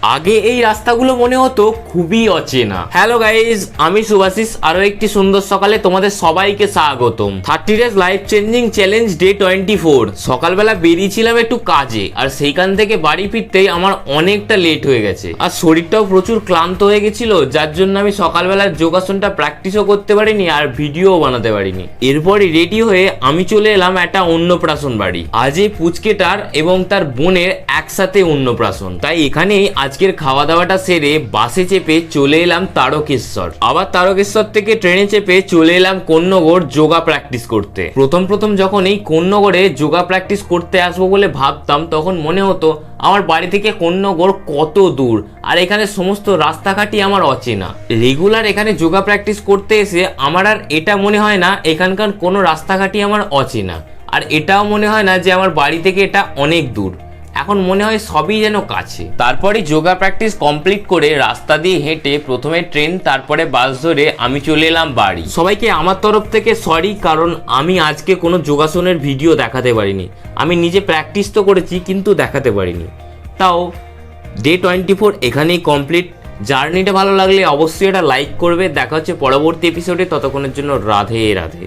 আগে এই রাস্তাগুলো মনে হতো খুবই অচেনা। হ্যালো গাইজ, আমি শুভাশিস, আরো একটি সুন্দর সকালে তোমাদের সবাইকে স্বাগতম। 30 days life changing challenge day 24। সকালবেলা বেরিয়েছিলাম একটু কাজে, আর সেইখান থেকে বাড়ি ফিরতেই আমার অনেকটা লেট হয়ে গেছে, আর শরীরটাও প্রচুর ক্লান্ত হয়ে গেছিল, যার জন্য আমি সকালবেলার যোগাসনটা প্র্যাকটিসও করতে পারিনি আর ভিডিও বানাতে পারিনি। এরপরে রেডি হয়ে আমি চলে এলাম একটা অন্নপ্রাশন বাড়ি। আজ এই পুচকেটার এবং তার বোনের একসাথে অন্নপ্রাশন, তাই এখানেই আজকের খাওয়া দাওয়াটা সেরে বাসে চেপে চলে এলাম তারকেশ্বর। আবার তারকেশ্বর থেকে ট্রেনে চেপে চলে এলাম কোন্নগর যোগা প্র্যাকটিস করতে। প্রথম যখন এই কোন্নগরে যোগা প্র্যাকটিস করতে আসবো বলে ভাবতাম, তখন মনে হতো আমার বাড়ি থেকে কোন্নগর কত দূর, আর এখানে সমস্ত রাস্তাঘাটই আমার অচেনা। রেগুলার এখানে যোগা প্র্যাকটিস করতে এসে আমার আর এটা মনে হয় না এখানকার কোনো রাস্তাঘাটই আমার অচেনা, আর এটাও মনে হয় না যে আমার বাড়ি থেকে এটা অনেক দূর। এখন মনে হয় সবই যেন কাছে। তারপরে যোগা প্র্যাকটিস কমপ্লিট করে রাস্তা দিয়ে হেঁটে প্রথমে ট্রেন, তারপরে বাস ধরে আমি চলে এলাম বাড়ি। সবাইকে আমার তরফ থেকে সরি, কারণ আমি আজকে কোনো যোগাসনের ভিডিও দেখাতে পারিনি। আমি নিজে প্র্যাকটিস তো করেছি কিন্তু দেখাতে পারিনি। তাও ডে 24 এখানেই কমপ্লিট। জার্নিটা ভালো লাগলে অবশ্যই এটা লাইক করবে। দেখা হচ্ছে পরবর্তী এপিসোডে, ততক্ষণের জন্য রাধে রাধে।